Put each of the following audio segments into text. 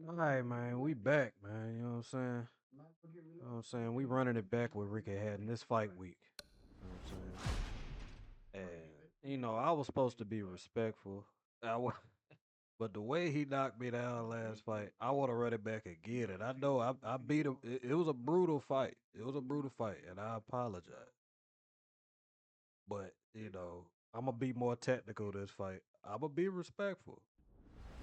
All right, man, we back, man. You know what I'm saying? You know what I'm saying? We running it back with Ricky Hatton this fight week. You know what I'm saying? And I was supposed to be respectful. But the way he knocked me down last fight, I want to run it back again. And I know I beat him. It was a brutal fight. It was a brutal fight, and I apologize. But I'm gonna be more technical this fight. I'm gonna be respectful.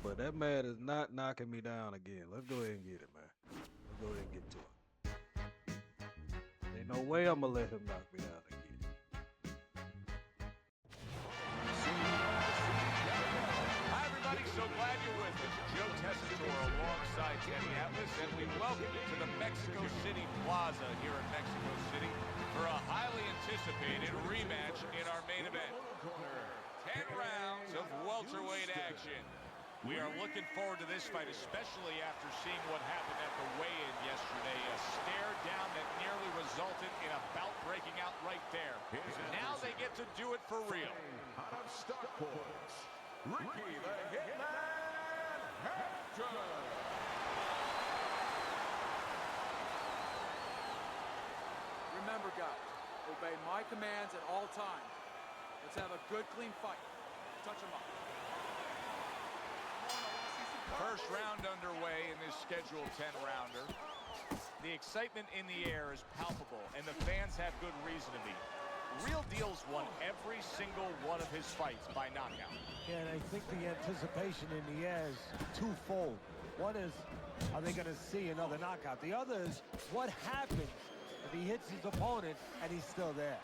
But that man is not knocking me down again. Let's go ahead and get it, man. Let's go ahead and get to it. Ain't no way I'm gonna let him knock me down again. Hi, everybody. So glad you're with us. Joe Tessitore alongside Teddy Atlas, and we welcome you to the Mexico City Plaza here in Mexico City for a highly anticipated rematch in our main event. 10 rounds of welterweight action. We are looking forward to this fight, especially after seeing what happened at the weigh-in yesterday. A stare down that nearly resulted in a bout breaking out right there. Now they get to do it for real. Out of Stockport, Ricky the Hitman Hatton. Remember, guys, obey my commands at all times. Let's have a good, clean fight. Touch them up. First round underway in this scheduled 10-rounder. The excitement in the air is palpable, and the fans have good reason to be. Real Deal's won every single one of his fights by knockout. Yeah, and I think the anticipation in the air is twofold. One is, are they going to see another knockout? The other is, what happens if he hits his opponent and he's still there?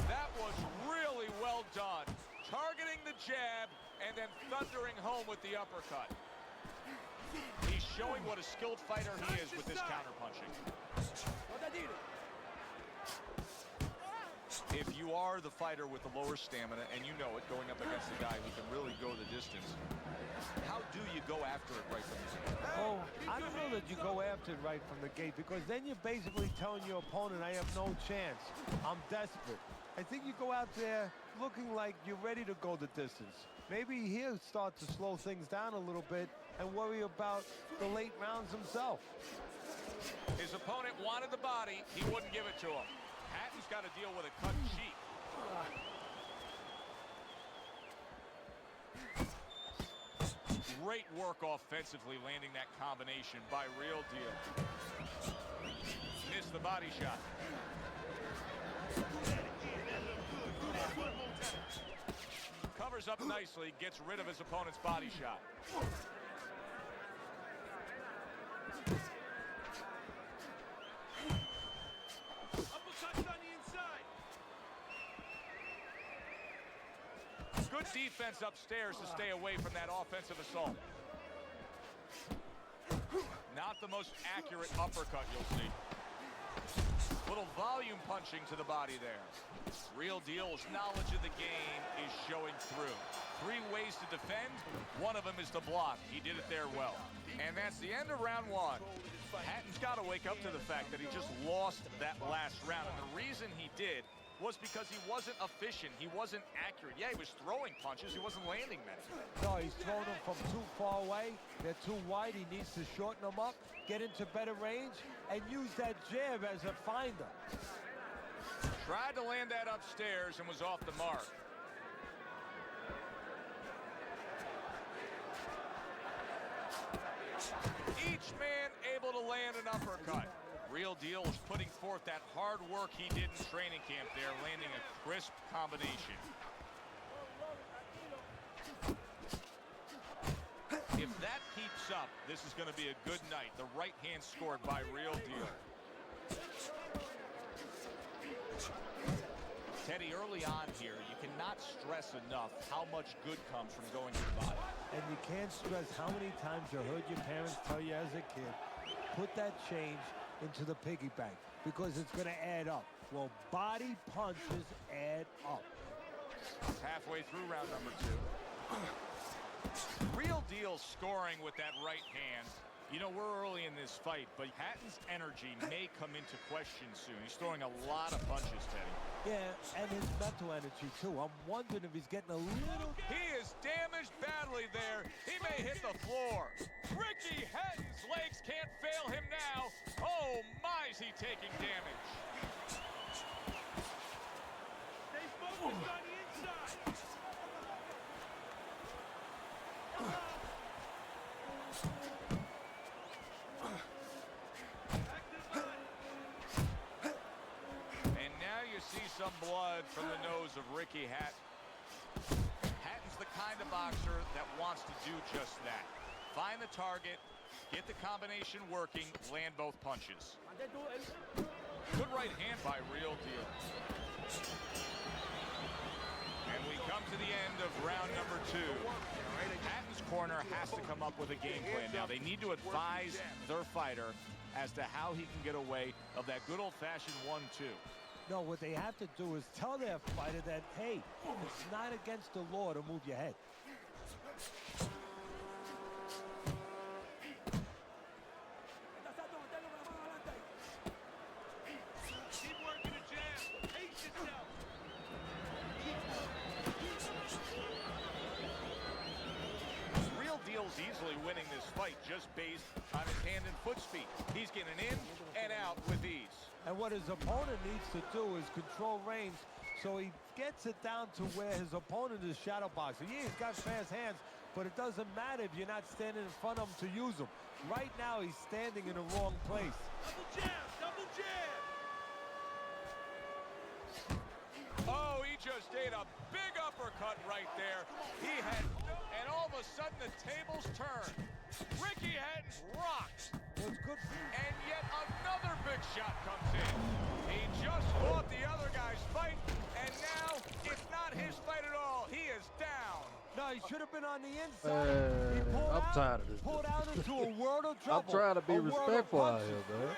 That was really well done. Targeting the jab and then thundering home with the uppercut. He's showing what a skilled fighter he is with this counterpunching. If you are the fighter with the lower stamina, and you know it, going up against a guy who can really go the distance, how do you go after it right from the gate? Oh, I don't know that you go after it right from the gate, because then you're basically telling your opponent, I have no chance. I'm desperate. I think you go out there looking like you're ready to go the distance. Maybe he'll start to slow things down a little bit and worry about the late rounds himself. His opponent wanted the body. He wouldn't give it to him. Hatton's got to deal with a cut cheek. Great work offensively, landing that combination by Real Deal. Missed the body shot. Covers up nicely, gets rid of his opponent's body shot. Good defense upstairs to stay away from that offensive assault. Not the most accurate uppercut you'll see. Little volume punching to the body there. Real Deal's knowledge of the game is showing through. 3 ways to defend. One of them is to block. He did it there well. And that's the end of round 1. Hatton's got to wake up to the fact that he just lost that last round. And the reason he did was because he wasn't efficient. He wasn't accurate. Yeah, he was throwing punches. He wasn't landing many. No, he's throwing them from too far away. They're too wide. He needs to shorten them up, get into better range, and use that jab as a finder. Tried to land that upstairs and was off the mark. Each man able to land an uppercut. Real Deal is putting forth that hard work he did in training camp there, landing a crisp combination. If that keeps up, this is going to be a good night. The right hand scored by Real Deal. Teddy, early on here, you cannot stress enough how much good comes from going to the body. And you can't stress how many times you heard your parents tell you as a kid, put that change into the piggy bank, because it's going to add up. Well, body punches add up. Halfway through round number 2. Real Deal scoring with that right hand. You know, we're early in this fight, but Hatton's energy may come into question soon. He's throwing a lot of punches, Teddy. Yeah, and his mental energy, too. I'm wondering if he's getting a little... He is damaged back the floor. Ricky Hatton's legs can't fail him now. Oh my, is he taking damage. Stay focused on the inside. And now you see some blood from the nose of Ricky Hatton. Hatton's the kind of boxer that wants to do just that. Find the target, get the combination working, land both punches. Good right hand by Real Deal. And we come to the end of round number 2. Hatton's corner has to come up with a game plan now. They need to advise their fighter as to how he can get away of that good old-fashioned 1-2. No, what they have to do is tell their fighter that, hey, it's not against the law to move your head. Keep working the jab. Pace yourself. Real Deal's easily winning this fight just based on his hand and foot speed. He's getting in and out with ease. And what his opponent needs to do is control range so he gets it down to where his opponent is shadow boxing. Yeah, he's got fast hands, but it doesn't matter if you're not standing in front of him to use them. Right now, he's standing in the wrong place. Double jab. Double jab. Oh, he just ate a big uppercut right there. He had, and all of a sudden the tables turned. Ricky Hatton's rocked. Well, it's good. And yet another big shot comes in. He just fought the other guy's fight, and now it's not his fight at all. He is down. No, he should have been on the inside. He pulled I'm out, tired of this. pulled out into a world of trouble. I'm trying to be A world of respectful out punches. here, man.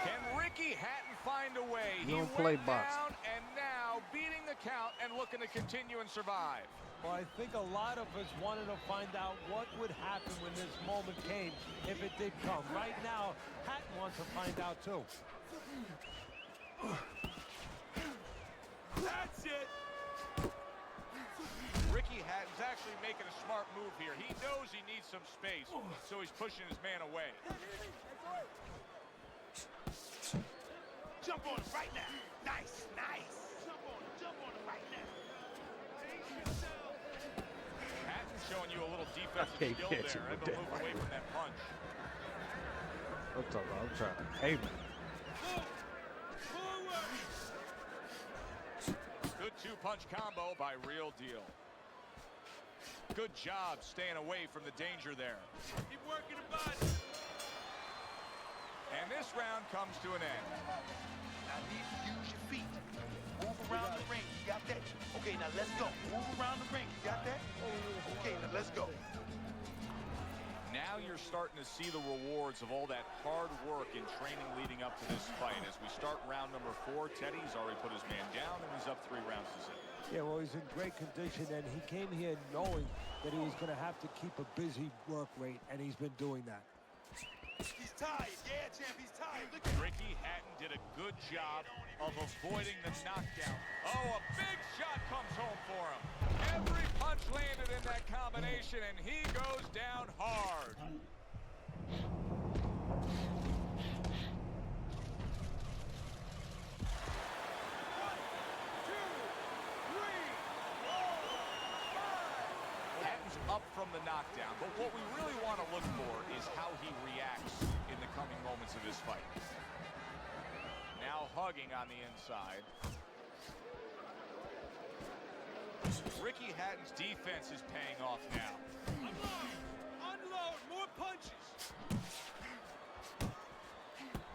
Can Ricky Hatton find a way? You don't he play went boxing. down and now beating the count and looking to continue and survive. Well, I think a lot of us wanted to find out what would happen when this moment came, if it did come. Right now, Hatton wants to find out too. That's it. Ricky Hatton's actually making a smart move here. He knows he needs some space, so he's pushing his man away. Jump on it right now. Nice, nice. Jump on it right now. Pace yourself. Hatton's showing you a little defensive can't skill catch him there. with Able to that. move away from that punch. I'm trying to hey man. Forward. Good two-punch combo by Real Deal. Good job staying away from the danger there. Keep working the body. And this round comes to an end. Now I need to use your feet. Move around the ring. You got that? Okay, now let's go. Move around the ring. You got that? Okay, now let's go. Now you're starting to see the rewards of all that hard work and training leading up to this fight. As we start round number 4, Teddy's already put his man down and he's up 3 rounds to 0. Yeah, well, he's in great condition, and he came here knowing that he was going to have to keep a busy work rate, and he's been doing that. He's tired. Yeah, champ, he's tired. Look at Ricky Hatton did a good job of avoiding the knockdown. Oh, a big shot comes home for him. Every punch landed in that combination, and he goes down hard. Hatton's up from the knockdown, but what we really want to look for is how he reacts in the coming moments of his fight. Now hugging on the inside. Ricky Hatton's defense is paying off now. Unload. More punches.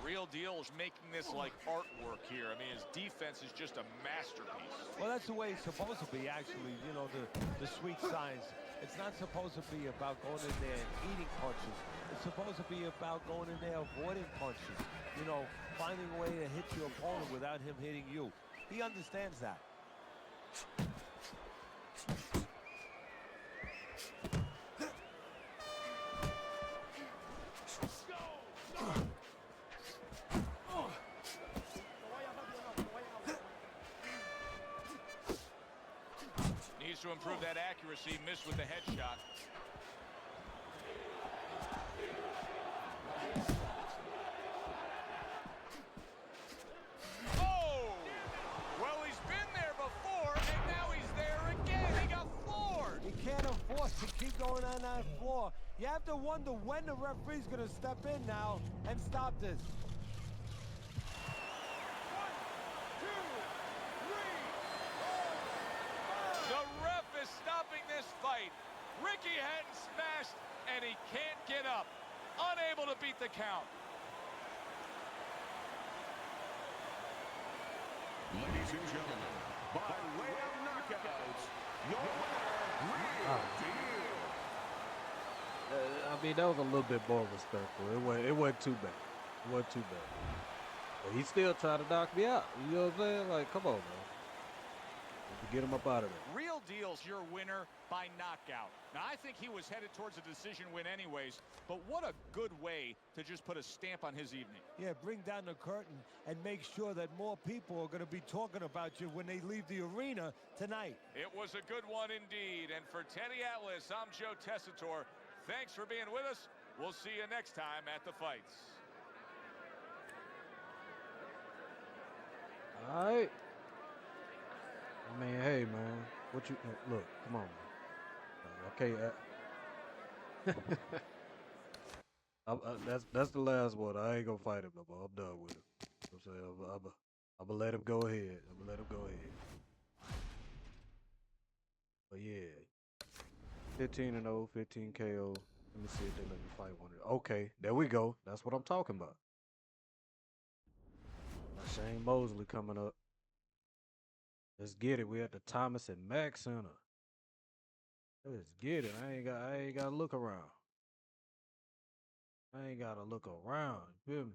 Real Deal is making this like artwork here. I mean, his defense is just a masterpiece. Well, that's the way it's supposed to be, actually, you know, the sweet science. It's not supposed to be about going in there and eating punches. It's supposed to be about going in there avoiding punches. You know, finding a way to hit your opponent without him hitting you. He understands that. He's tries to improve that accuracy, missed with the headshot. Oh! Well, he's been there before, and now he's there again. He got floored. You can't afford to keep going on that floor. You have to wonder when the referee's going to step in now and stop this. 1, 2, 3, 4, 5. The ref is stopping this fight. Ricky Hatton smashed, and he can't get up. Unable to beat the count. Ladies and gentlemen, by way of knockouts, your winner, Real Deal. I mean, that was a little bit more respectful. It wasn't too bad. It wasn't too bad. But he still tried to knock me out. You know what I'm saying? Like, come on, man. Get him up out of there. Real Deal's your winner by knockout. Now, I think he was headed towards a decision win anyways, but what a good way to just put a stamp on his evening. Yeah, bring down the curtain and make sure that more people are going to be talking about you when they leave the arena tonight. It was a good one indeed. And for Teddy Atlas, I'm Joe Tessitore. Thanks for being with us. We'll see you next time at the fights. All right. I mean, hey, man. What you look? Come on, man. That's the last one. I ain't gonna fight him no more. I'm done with him. I'm saying I'm gonna let him go ahead. I'm gonna let him go ahead. But yeah, 15-0, 15 KO. Let me see if they let me fight one. Okay, there we go. That's what I'm talking about. Got Shane Mosley coming up. Let's get it. We at the Thomas and Mack Center. Let's get it. I ain't got to look around. I ain't got to look around. You feel me?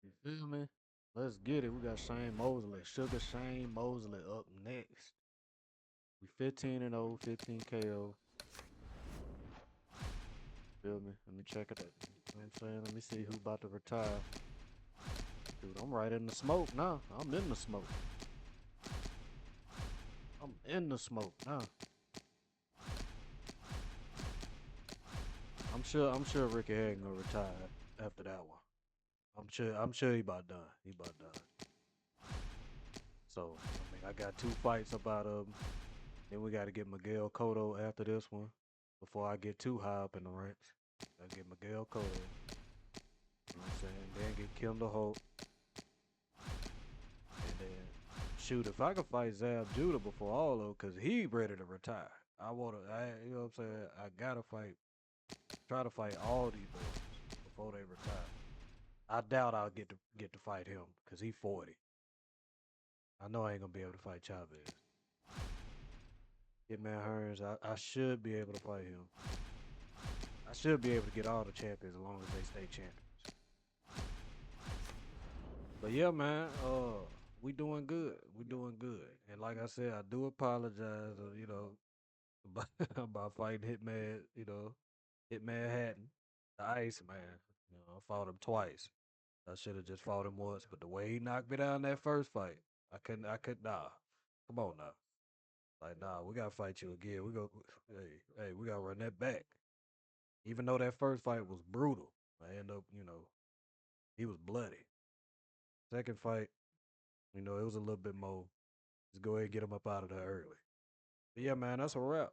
You feel me? Let's get it. We got Shane Mosley. Sugar Shane Mosley up next. We 15-0, 15 KO. Feel me? Let me check it out. You know what I'm saying? Let me see who's about to retire. Dude, I'm right in the smoke now. I'm in the smoke. I'm in the smoke now. I'm sure Ricky Hatton gonna retire after that one. I'm sure he about done. He about done. So, I mean, I got 2 fights up out of him. Then we got to get Miguel Cotto after this one before I get too high up in the ranks. I get Miguel Cotto. You know what I'm saying? Then get Kendall Holt. And then, shoot, if I could fight Zab Judah before all of them, because he ready to retire. You know what I'm saying? I got to try to fight all these boys before they retire. I doubt I'll get to fight him because he's 40. I know I ain't going to be able to fight Chavez. Hitman Hearns, I should be able to fight him. I should be able to get all the champions as long as they stay champions. But yeah, man, we doing good. We doing good. And like I said, I do apologize, about fighting Hitman, Hitman Hatton, the Iceman. I fought him twice. I should have just fought him once, but the way he knocked me down that first fight, I couldn't, nah. Come on now. Like, nah, we gotta fight you again. Hey, we gotta run that back. Even though that first fight was brutal, I end up, he was bloody. Second fight, it was a little bit more. Just go ahead and get him up out of there early. But yeah, man, that's a wrap.